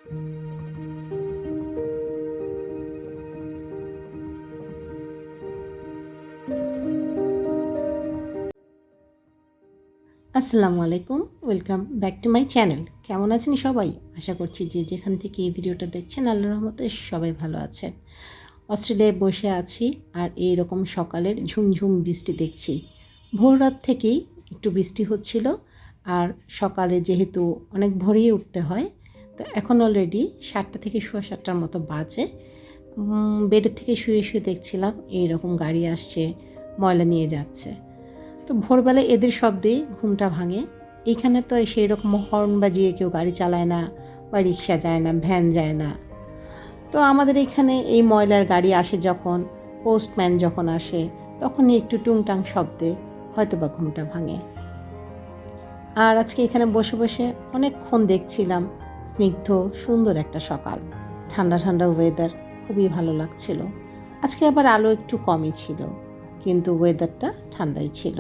আসসালামু আলাইকুম, welcome back to my channel. কেমন আছেন সবাই? আশা করছি যে যেখান থেকে এই ভিডিওটা দেখছেন আল্লাহর রহমতে সবাই ভালো আছেন। অস্ট্রেলিয়ায় বসে আছি আর এই রকম সকালের ঝুমঝুম বৃষ্টি দেখছি। ভোর রাত থেকেই একটু বৃষ্টি হচ্ছিল, আর সকালে যেহেতু অনেক ভোরেই উঠতে হয়, তো এখন অলরেডি 7টা থেকে সোয়া 7টার মতো বাজে। বেডের থেকে শুয়ে শুয়ে দেখছিলাম এই রকম গাড়ি আসছে, ময়লা নিয়ে যাচ্ছে। তো ভোরবেলায় এদের শব্দে ঘুমটা ভাঙে। এইখানে তো সেই রকম হর্ন বাজিয়ে কেউ গাড়ি চালায় না, বা রিক্সা যায় না, ভ্যান যায় না। তো আমাদের এখানে এই ময়লার গাড়ি আসে যখন, পোস্টম্যান যখন আসে, তখনই একটু টুংটাং শব্দে হয়তো বা ঘুমটা ভাঙে। আর আজকে এখানে বসে বসে অনেকক্ষণ দেখছিলাম স্নিগ্ধ সুন্দর একটা সকাল, ঠান্ডা ঠান্ডা ওয়েদার, খুবই ভালো লাগছিল। আজকে আবার আলো একটু কমই ছিল, কিন্তু ওয়েদারটা ঠান্ডাই ছিল।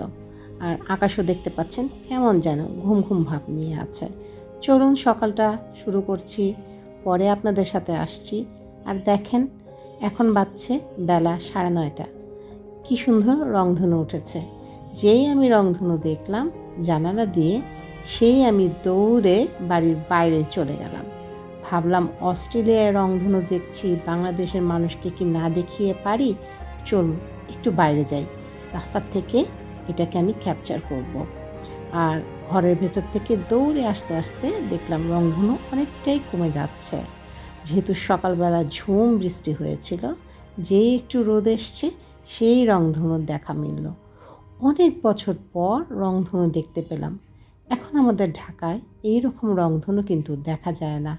আর আকাশও দেখতে পাচ্ছেন কেমন যেন ঘুম ঘুম ভাব নিয়ে আছে। চলুন সকালটা শুরু করছি, পরে আপনাদের সাথে আসছি। আর দেখেন, এখন বাজছে বেলা 9:30। কি সুন্দর রংধনু উঠেছে। যেই আমি রংধনু দেখলাম জানালা দিয়ে, সেই আমি দৌড়ে বাড়ির বাইরে চলে গেলাম। ভাবলাম অস্ট্রেলিয়ায় রংধনু দেখছি, বাংলাদেশের মানুষকে কি না দেখিয়ে পারি? চলুন একটু বাইরে যাই, রাস্তার থেকে এটাকে আমি ক্যাপচার করব। আর ঘরের ভেতর থেকে দৌড়ে আসতে আসতে দেখলাম রংধনু অনেকটাই কমে যাচ্ছে। যেহেতু সকালবেলা ঝুম বৃষ্টি হয়েছিল, যেই একটু রোদ এসছে সেই রংধনুর দেখা মিলল। অনেক বছর পর রংধনু দেখতে পেলাম। এখন আমাদের ঢাকায় এই রকম রংধনু কিন্তু দেখা যায় না।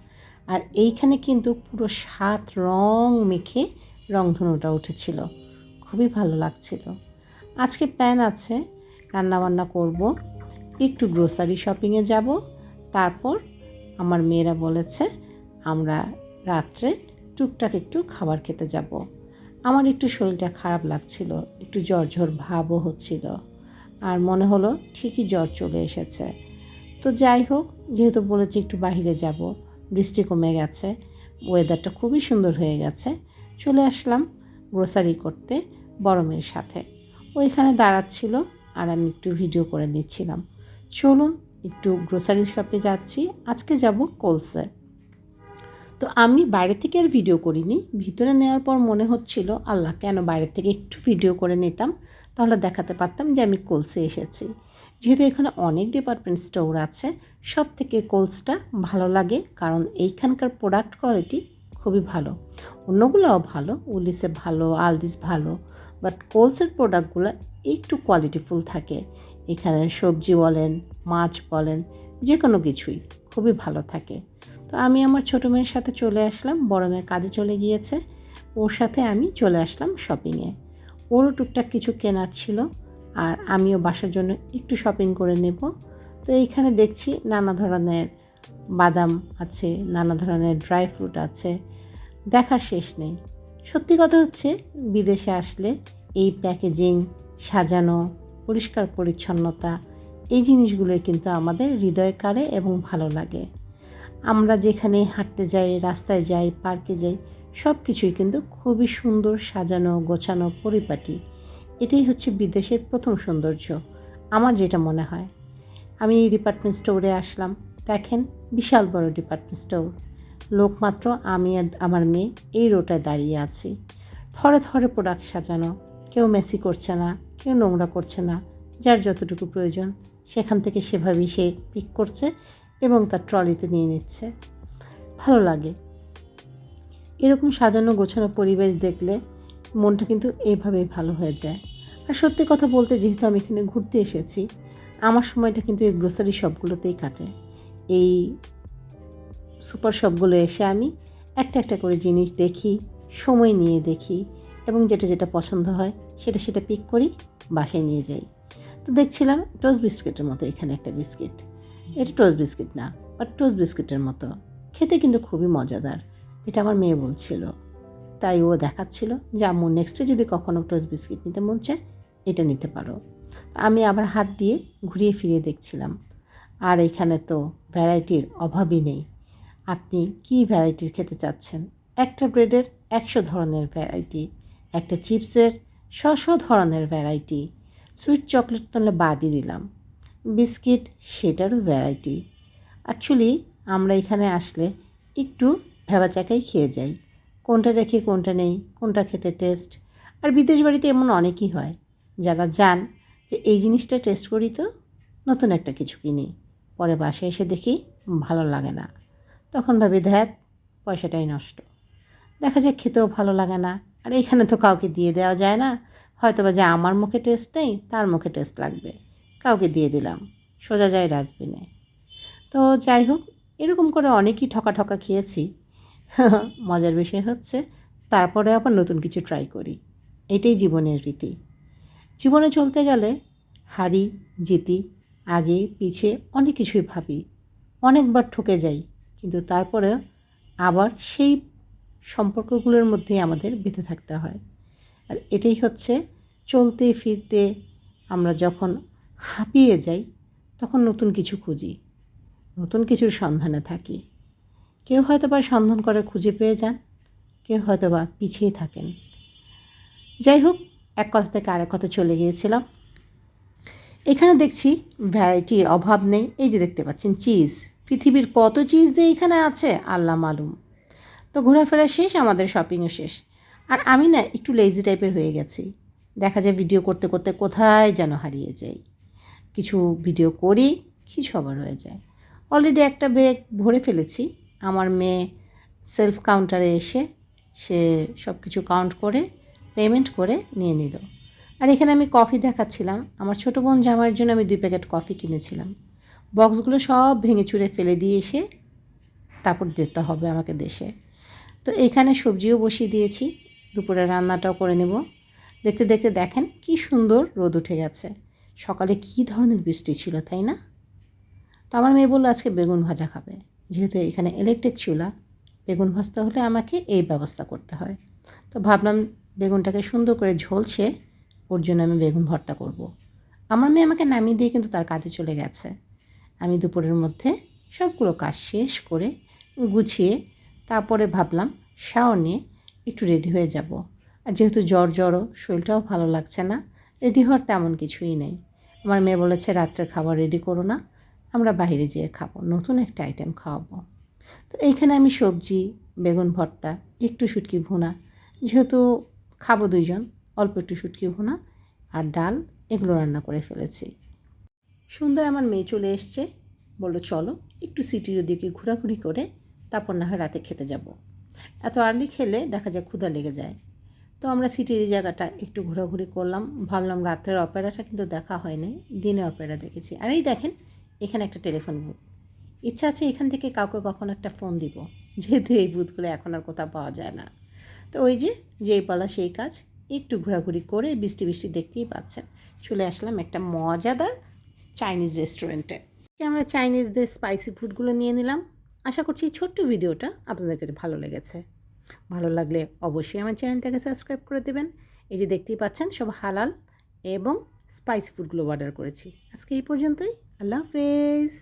আর এইখানে কিন্তু পুরো 7 রং মেখে রংধনুটা উঠেছিল, খুবই ভালো লাগছিল। আজকে প্ল্যান আছে, রান্নাবান্না করব, একটু গ্রোসারি শপিংয়ে যাব, তারপর আমার মেয়েরা বলেছে আমরা রাত্রে টুকটাক একটু খাবার খেতে যাব। আমার একটু শরীরটা খারাপ লাগছিল, একটু জ্বর জ্বর ভাবও হচ্ছিল, আর মনে হলো ঠিকই জ্বর চলে এসেছে। তো যাই হোক, যেহেতু বলেছি একটু বাইরে যাব, বৃষ্টি কমে গেছে, ওয়েদারটা খুবই সুন্দর হয়ে গেছে, চলে আসলাম গ্রোসারি করতে বড় মেয়ের সাথে। ওইখানে দাঁড়াচ্ছিল আর আমি একটু ভিডিও করে নিচ্ছিলাম। চলুন একটু গ্রোসারি শপে যাচ্ছি, আজকে যাব কোলসে। তো আমি বাইরে থেকে আর ভিডিও করিনি, ভিতরে নেওয়ার পর মনে হচ্ছিল আল্লাহ, কেন বাইরে থেকে একটু ভিডিও করে নিতাম, তাহলে দেখাতে পারতাম যে আমি কোলসে এসেছি। যেহেতু এখানে অনেক ডিপার্টমেন্ট স্টোর আছে, সব থেকে কোলসটা ভালো লাগে, কারণ এইখানকার প্রোডাক্ট কোয়ালিটি খুবই ভালো। অন্যগুলোও ভালো, উলিসে ভালো, আলদিস ভালো, বাট কোলসের প্রোডাক্টগুলো একটু কোয়ালিটিফুল থাকে। এখানে সবজি বলেন, মাছ বলেন, যে কোনো কিছুই খুবই ভালো থাকে। তো আমি আমার ছোটো মেয়ের সাথে চলে আসলাম, বড় মেয়ে কাজে চলে গিয়েছে, ওর সাথে আমি চলে আসলাম শপিংয়ে। ওরও টুকটাক কিছু কেনার ছিল, আর আমিও বাসার জন্য একটু শপিং করে নেব। তো এইখানে দেখছি নানা ধরনের বাদাম আছে, নানা ধরনের ড্রাই ফ্রুট আছে, দেখার শেষ নেই। সত্যি কথা হচ্ছে, বিদেশে আসলে এই প্যাকেজিং, সাজানো, পরিষ্কার পরিচ্ছন্নতা, এই জিনিসগুলোই কিন্তু আমাদের হৃদয় কাড়ে এবং ভালো লাগে। আমরা যেখানে হাঁটতে যাই, রাস্তায় যাই, পার্কে যাই, সব কিছুই কিন্তু খুবই সুন্দর, সাজানো গোছানো, পরিপাটি। এটাই হচ্ছে বিদেশের প্রথম সৌন্দর্য, আমার যেটা মনে হয়। আমি এই ডিপার্টমেন্ট স্টোরে আসলাম, দেখেন বিশাল বড় ডিপার্টমেন্ট স্টোর। লোক মাত্র আমি আর আমার মেয়ে এই রোটায় দাঁড়িয়ে আছি। থরে থরে প্রোডাক্ট সাজানো, কেউ মেসি করছে না, কেউ নোংরা করছে না, যার যতটুকু প্রয়োজন সেখান থেকে সেভাবেই সে পিক করছে এবং তার ট্রলিতে নিয়ে নিচ্ছে। ভালো লাগে এরকম সাজানো গোছানো পরিবেশ দেখলে, মনটা কিন্তু এইভাবেই ভালো হয়ে যায়। আর সত্যি কথা বলতে, যেহেতু আমি এখানে ঘুরতে এসেছি, আমার সময়টা কিন্তু এই গ্রোসারি শপগুলোতেই কাটে। এই সুপার শপগুলো এসে আমি একটা একটা করে জিনিস দেখি, সময় নিয়ে দেখি, এবং যেটা যেটা পছন্দ হয় সেটা সেটা পিক করি, বাসায় নিয়ে যাই। তো দেখছিলাম টোস্ট বিস্কিটের মতো এখানে একটা বিস্কিট, এটা টোস্ট বিস্কিট না, বাট টোস্ট বিস্কিটের মতো খেতে কিন্তু খুবই মজাদার, এটা আমার মেয়ে বলছিল। তাই ও দেখাচ্ছিল যে আম্মু, নেক্সটে যদি কখনো টোস্ট বিস্কিট নিতে মন চায় এটা নিতে পারো। আমি আবার হাত দিয়ে ঘুরিয়ে ফিরিয়ে দেখছিলাম। আর এখানে তো ভ্যারাইটির অভাবই নেই। আপনি কী ভ্যারাইটির খেতে চাচ্ছেন। একটা ব্রেডের 100 ধরনের ভ্যারাইটি, একটা চিপসের 100 ধরনের ভ্যারাইটি, সুইট চকলেট তাহলে বাদই দিলাম, বিস্কিট সেটারও ভ্যারাইটি। অ্যাকচুয়ালি আমরা এখানে আসলে একটু ভেবাচাকাই খেয়ে যাই, কোনটা রেখে কোনটা নেই, কোনটা খেতে টেস্ট। আর বিদেশ বাড়িতে এমন অনেকই হয় যারা যান যে এই জিনিসটা টেস্ট করি তো নতুন একটা কিছু কিনি, পরে বাসায় এসে দেখি ভালো লাগে না, তখন ভাবি ধ্যাত পয়সাটাই নষ্ট। দেখা যায় খেতেও ভালো লাগে না। আর এখানে তো কাউকে দিয়ে দেওয়া যায় না, হয়তো বা যে আমার মুখে টেস্ট নেই তার মুখে টেস্ট লাগবে, কাউকে দিয়ে দিলাম, সোজা যায় ডাস্টবিনে। তো যাই হোক, এরকম করে অনেকই ঠকা ঠকা খেয়েছি। মজার বিষয় হচ্ছে তারপরে আবার নতুন কিছু ট্রাই করি। এটাই জীবনের রীতি। জীবনে চলতে গেলে হারি জিতি, আগে পিছে অনেক কিছুই ভাবি, অনেকবার ঠকে যাই, কিন্তু তারপরেও আবার সেই সম্পর্কগুলোর মধ্যেই আমাদের বেঁধে থাকতে হয়। আর এটাই হচ্ছে চলতে ফিরতে আমরা যখন হাঁপিয়ে যাই তখন নতুন কিছু খুঁজি, নতুন কিছুর সন্ধানে থাকি। কেউ হয়তো বা সন্ধান করে খুঁজে পেয়ে যান, কেউ হয়তো বা পিছিয়ে থাকেন। যাই হোক, এক কথা থেকে আরেক কথা চলে গিয়েছিলাম। এখানে দেখছি ভ্যারাইটির অভাব নেই। এই যে দেখতে পাচ্ছেন চিজ, পৃথিবীর কত চিজ দিয়ে এখানে আছে আল্লাহ মালুম। তো ঘোরাফেরা শেষ, আমাদের শপিংও শেষ। আর আমি না একটু লেজি টাইপের হয়ে গেছি, দেখা যায় ভিডিও করতে করতে কোথায় যেন হারিয়ে যাই। কিছু ভিডিও করি, কিছু আবার হয়ে যায়। অলরেডি একটা ব্যাগ ভরে ফেলেছি। আমার মেয়ে সেলফ কাউন্টারে এসে সে সব কিছু কাউন্ট করে পেমেন্ট করে নিয়ে নিল। আর এখানে আমি কফি দেখাচ্ছিলাম। আমার ছোটো বোন জামাইয়ের জন্য আমি 2 প্যাকেট কফি কিনেছিলাম। বক্সগুলো সব ভেঙে চুরে ফেলে দিয়ে এসে তারপর দিতে হবে আমাকে দেশে। তো এইখানে সবজিও বসিয়ে দিয়েছি, দুপুরে রান্নাটাও করে নেব। দেখতে দেখতে দেখেন কি সুন্দর রোদ উঠে গেছে। সকালে কী ধরনের বৃষ্টি ছিল তাই না? তো আমার মেয়ে বললো আজকে বেগুন ভাজা খাবে। যেহেতু এখানে ইলেকট্রিক চুলা, বেগুন ভাজতে হলে আমাকে এই ব্যবস্থা করতে হয়। তো ভাবলাম বেগুনটাকে সুন্দর করে ঝলসে ওর জন্য আমি বেগুন ভর্তা করব। আমার মেয়ে আমাকে নামিয়ে দিয়ে কিন্তু তার কাজে চলে গেছে। আমি দুপুরের মধ্যে সবগুলো কাজ শেষ করে গুছিয়ে তারপরে ভাবলাম শাওয়ার নিয়ে একটু রেডি হয়ে যাব। আর যেহেতু জ্বরও, শরীরটাও ভালো লাগছে না, রেডি হওয়ার তেমন কিছুই নেই। আমার মেয়ে বলেছে রাত্রের খাবার রেডি করো না, আমরা বাইরে যেয়ে খাবো, নতুন একটা আইটেম খাওয়াবো। তো এইখানে আমি সবজি, বেগুন ভর্তা, একটু শুটকি ভুনা, যেহেতু খাবো 2 জন, অল্প একটু শুটকি ভুনা আর ডাল এগুলো রান্না করে ফেলেছি। সন্ধ্যায় আমার মেয়ে চলে এসছে, বলল চলো একটু সিটির ওদিকে ঘোরাঘুরি করে তারপর না হয় রাতে খেতে যাব। এত আর্লি খেলে দেখা যায় ক্ষুধা লেগে যায়। তো আমরা সিটির জায়গাটা একটু ঘোরাঘুরি করলাম। ভাবলাম রাত্রের অপেরাটা কিন্তু দেখা হয়নি, দিনে অপেরা দেখেছি। আর এই দেখেন এখানে একটা টেলিফোন বুথ। ইচ্ছা আছে এখান থেকে কাউকে কখনো একটা ফোন দিব, যেহেতু এই বুথগুলো এখন আর কোথাও পাওয়া যায় না। তো ওই যে যেই বলা সেই কাজ, একটু ঘোরাঘুরি করে বৃষ্টি বৃষ্টি দেখতেই পাচ্ছেন চলে আসলাম একটা মজাদার চাইনিজ রেস্টুরেন্টে। আমরা চাইনিজদের স্পাইসি ফুডগুলো নিয়ে নিলাম। আশা করছি ছোট্ট ভিডিওটা আপনাদের কাছে ভালো লেগেছে। ভালো লাগলে অবশ্যই আমার চ্যানেলটাকে সাবস্ক্রাইব করে দেবেন। এই যে দেখতেই পাচ্ছেন সব হালাল এবং স্পাইসি ফুডগুলো অর্ডার করেছি। আজকে এই পর্যন্তই। আল্লাহ হাফেজ।